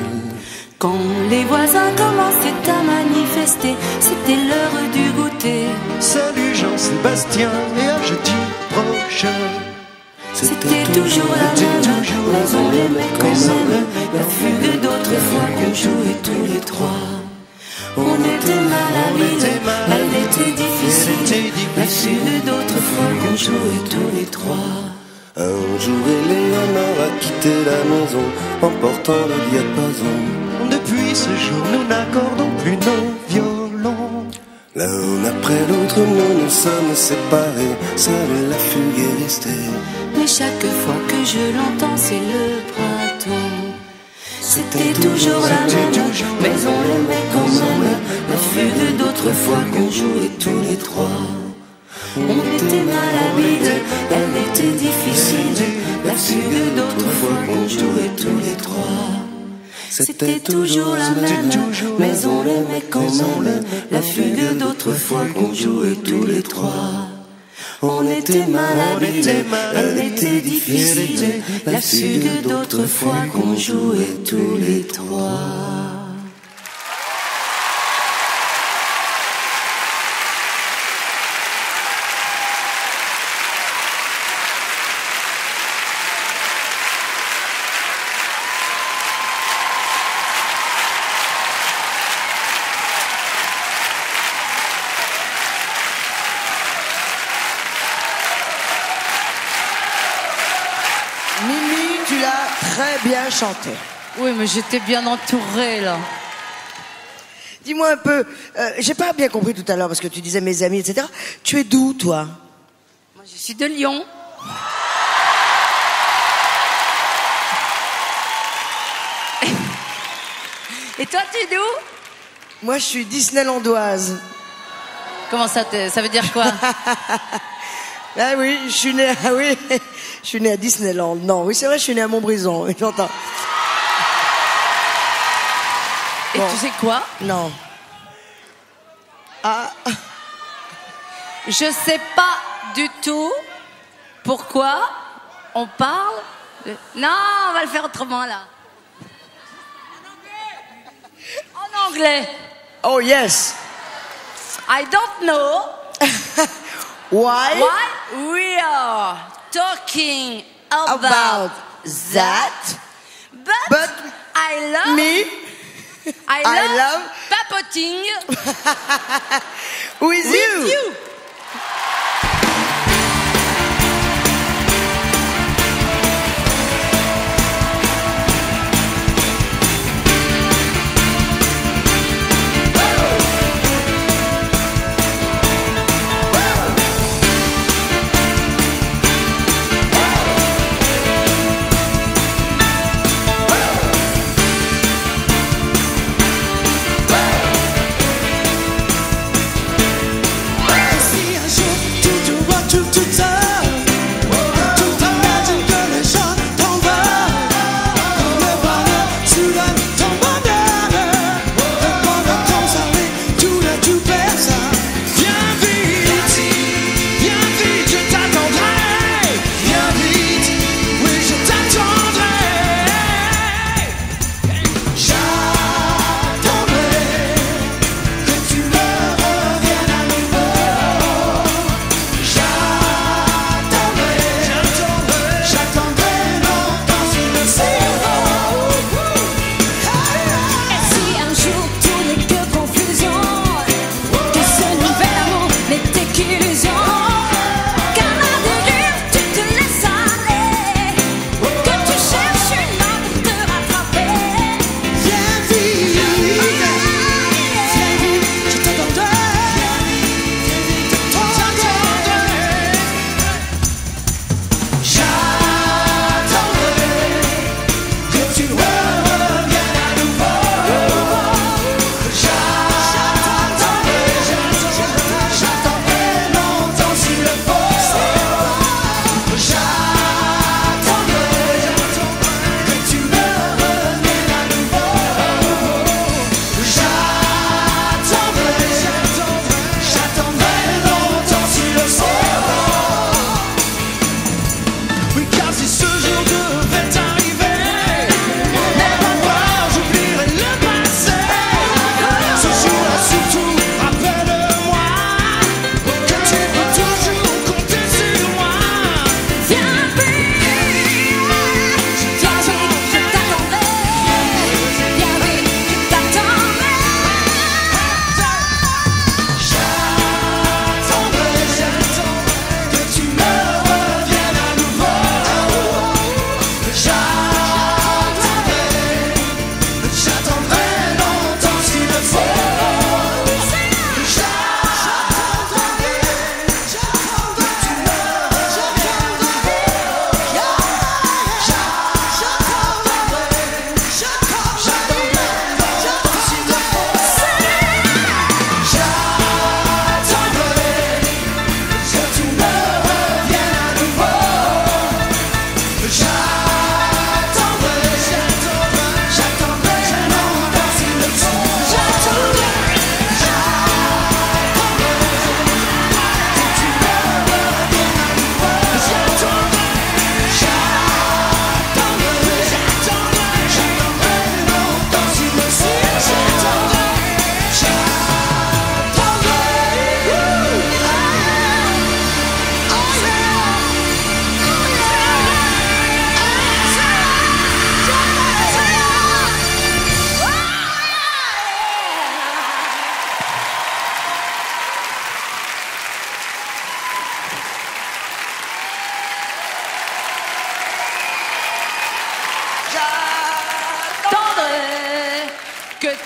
Quand les voisins commençaient à manifester, c'était l'heure du goûter. Salut Jean-Sébastien et à jeudi prochain. C'était toujours la même, mais on l'aimait quand même. La fugue d'autrefois qu'on jouait tous les trois. On était malhabiles, elle était difficile. La fugue d'autrefois qu'on jouait tous les trois. Un jour Éléonore a quitté la maison en portant le diapason. Depuis ce jour nous n'accordons plus nos violons. L'un après l'autre nous nous sommes séparés, seule la fugue est restée. Mais chaque fois que je l'entends c'est le printemps. C'était toujours la même, mais on l'aimait quand même. La fugue d'autrefois qu'on jouait tous les trois. On était mal habile, elle était difficile. La fugue d'autrefois qu'on jouait tous les trois. C'était toujours la même, mais on l'aimait quand même. La fugue d'autrefois qu'on jouait tous les trois. On était mal habile, elle était difficile. La fugue d'autrefois qu'on jouait tous les trois. Mimi, tu l'as très bien chanté. Oui, mais j'étais bien entourée, là. Dis-moi un peu, j'ai pas bien compris tout à l'heure parce que tu disais mes amis, etc. Tu es d'où, toi? Moi, je suis de Lyon. Et toi, tu es d'où? Moi, je suis Disneylandoise. Comment ça, ça veut dire quoi? Ah oui, je suis née à Disneyland. Non, oui, c'est vrai, je suis née à Montbrison. J'entends. Et bon. Tu sais quoi? Non. Ah. Je sais pas du tout pourquoi on parle de... Non, on va le faire autrement, là. En anglais. Oh, yes. I don't know. Why we are talking about that, but I love me. I love papoting with you.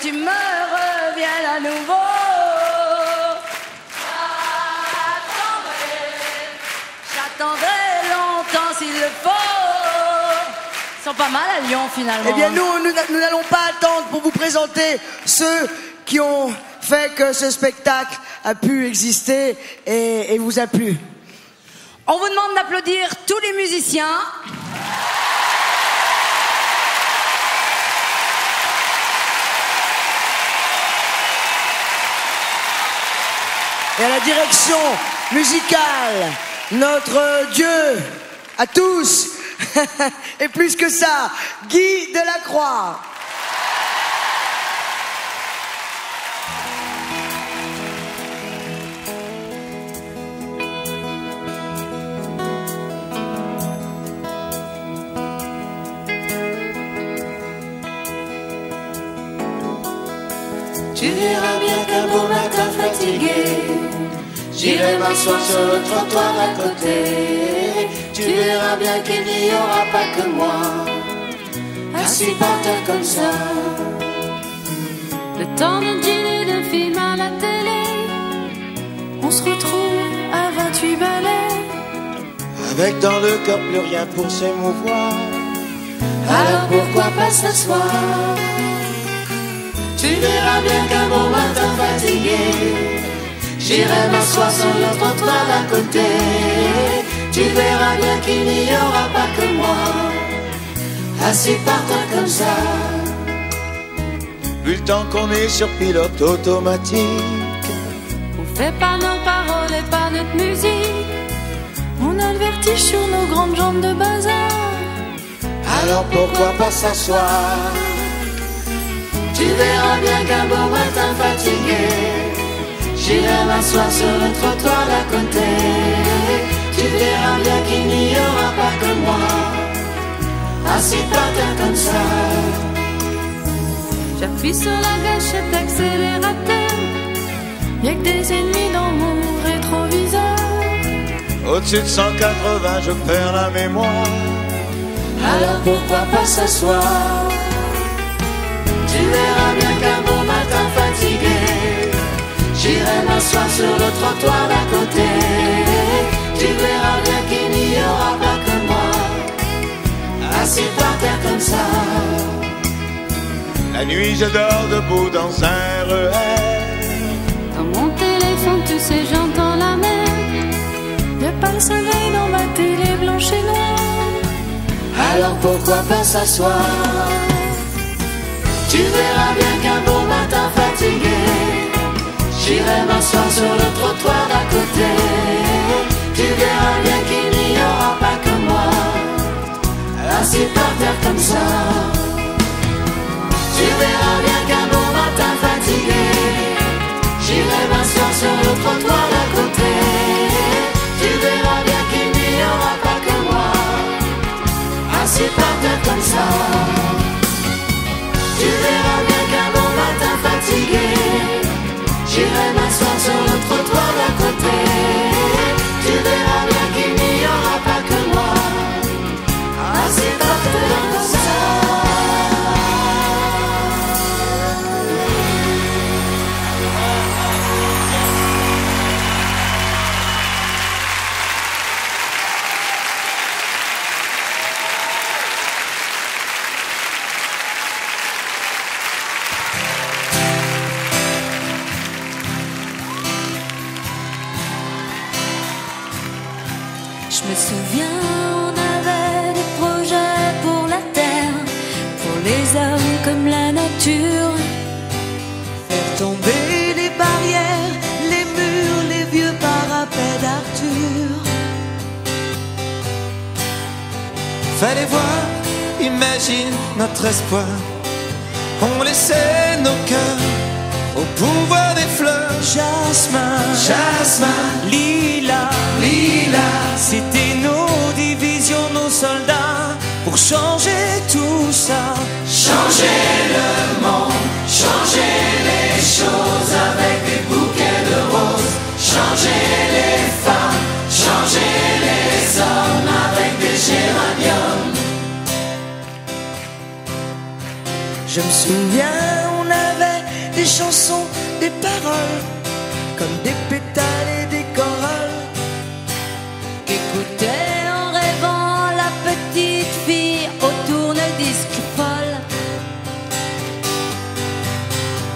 tu me reviennes à nouveau. J'attendrai longtemps s'il le faut. Ils sont pas mal à Lyon finalement. Eh bien nous n'allons pas attendre pour vous présenter ceux qui ont fait que ce spectacle a pu exister et vous a plu. On vous demande d'applaudir tous les musiciens. Et à la direction musicale, notre Dieu à tous, et plus que ça, Guy Delacroix. Tu verras bien qu'un beau matin fatigué, j'irai m'asseoir sur le trottoir à côté. Tu verras bien qu'il n'y aura pas que moi, assis par terre comme ça. Le temps d'un dîner, d'un film à la télé, on se retrouve à 28 balais. Avec dans le cœur plus rien pour s'émouvoir. Alors pourquoi pas s'asseoir? Tu verras bien qu'un beau matin fatigué, j'irai m'asseoir sur le trottoir d'à côté. Tu verras bien qu'il n'y aura pas que moi, assis par terre comme ça. Vu le temps qu'on est sur pilote automatique, On fait pas nos paroles et pas notre musique, on a le vertige sur nos grandes jambes de bazar. alors pourquoi pas s'asseoir? Tu verras bien qu'un beau matin fatigué, j'irai m'asseoir sur le trottoir d'à côté. Tu verras bien qu'il n'y aura pas que moi, assis par terre comme ça. J'appuie sur la gâchette d'accélérateur, y'a que des ennemis dans mon rétroviseur. Au-dessus de 180, je perds la mémoire. Alors pourquoi pas s'asseoir? Tu verras bien qu'un beau matin fatigué, j'irai m'asseoir sur le trottoir d'à côté. Tu verras bien qu'il n'y aura pas que moi, assis par terre comme ça. La nuit, je dors debout dans un RER. Dans mon téléphone, tu sais, j'entends la mer. Y'a pas le soleil dans ma télé blanche et noire. Alors pourquoi pas s'asseoir? Tu verras bien qu'un beau matin fatigué, j'irai m'asseoir sur le trottoir d'à côté. Tu verras bien qu'il n'y aura pas que moi, assis par terre comme ça. Tu verras bien qu'un beau matin fatigué, j'irai m'asseoir sur le trottoir d'à côté. Tu verras bien qu'il n'y aura pas que moi, assis par terre comme ça. Tu verras bien qu'un beau matin fatigué, j'irai m'asseoir sur le trottoir d'à côté. Tu verras bien qu'il n'y aura pas que moi, assis par terre comme ça. Je me souviens, on avait des projets pour la terre, pour les hommes comme la nature. Faire tomber les barrières, les murs, les vieux parapets d'Arthur. Fallait voir, imagine notre espoir. On laissait nos cœurs au pouvoir des fleurs. Jasmin, jasmin, lilas, lilas. C'était nos divisions, nos soldats, pour changer tout ça. changer le monde, changer les choses avec des bouquets de roses. Changer les femmes, changer les hommes avec des géraniums. Je me souviens, on avait des chansons, des paroles, comme des pétales et des corolles. Écoutez en rêvant la petite fille au tourne-disque folle.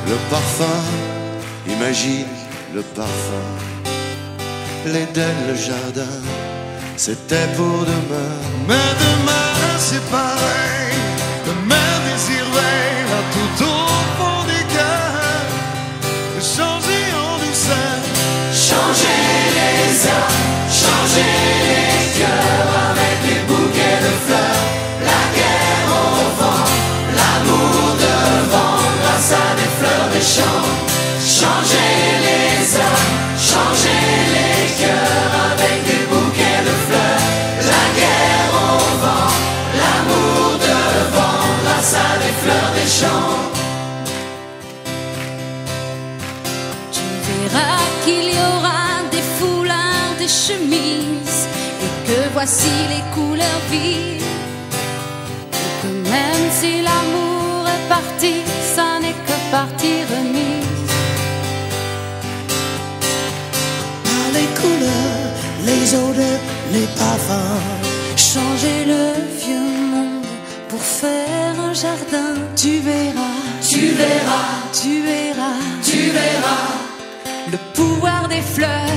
Le parfum, imagine le parfum. L'Éden, le jardin, c'était pour demain. Mais demain c'est pareil, le même désir veille à tout au fond des cœurs. De changer en douceur, Changer les âmes, changer les cœurs avec des bouquets de fleurs. La guerre au vent, l'amour devant, grâce à des fleurs des champs. Changer les âmes, changer les cœurs avec des bouquets de fleurs. La guerre au vent, l'amour devant, grâce à des fleurs des champs. Tu verras qu'il y aura des foulards, des chemises, et que voici les couleurs vives. Et que même si l'amour est parti, ça n'est que partie remise. Les couleurs, les odeurs, les parfums. Changer le vieux monde pour faire un jardin. Tu verras, Tu verras, tu verras, tu verras. le pouvoir des fleurs.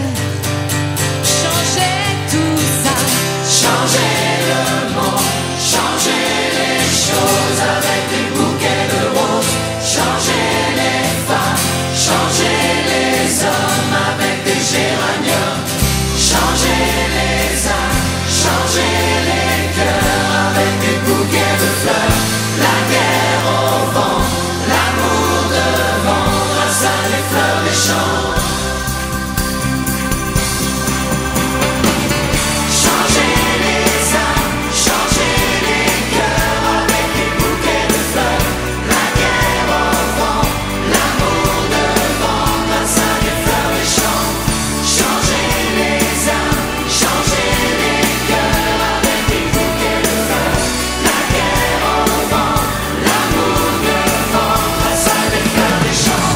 Changer tout ça. Changer le monde, changer les choses avec des bouquets de roses. Changer les femmes, changer les hommes avec des géraniums. Changer les âmes, changer les cœurs avec des bouquets de fleurs. La guerre au vent, l'amour devant, grâce à des fleurs des champs. Changer les âmes, changer les cœurs avec des bouquets de fleurs. La guerre au vent, l'amour devant, grâce à des fleurs des champs. Changer les âmes, changer les cœurs avec des bouquets de fleurs. La guerre au vent, l'amour devant, grâce à des fleurs des champs.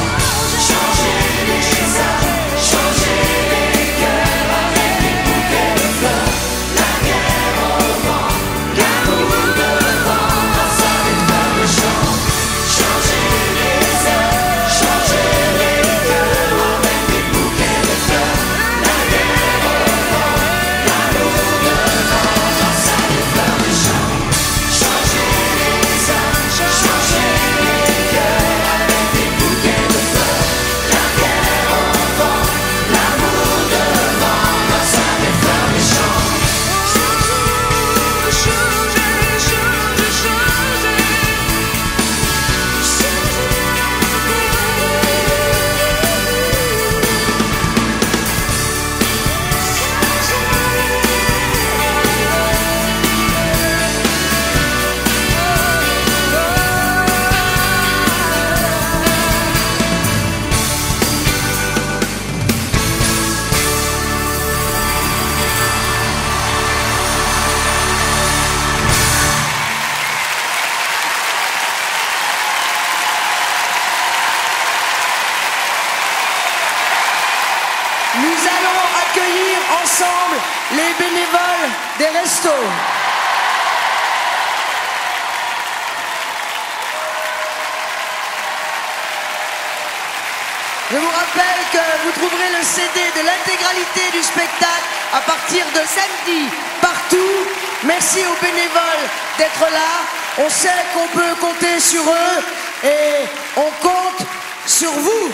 Changer les âmes, changer les cœurs avec des bouquets de fleurs. La guerre au vent, l'amour devant, grâce à des fleurs des champs. Changer les âmes, changer les cœurs avec des bouquets de fleurs. La guerre au vent, l'amour devant, grâce à des fleurs des champs. Changer les âmes, changer les cœurs avec des bouquets de fleurs. La guerre au vent, l'amour devant, grâce à des fleurs des champs. Nous allons accueillir ensemble les bénévoles des restos. Je vous rappelle que vous trouverez le CD de l'intégralité du spectacle à partir de samedi partout. Merci aux bénévoles d'être là. On sait qu'on peut compter sur eux et on compte sur vous.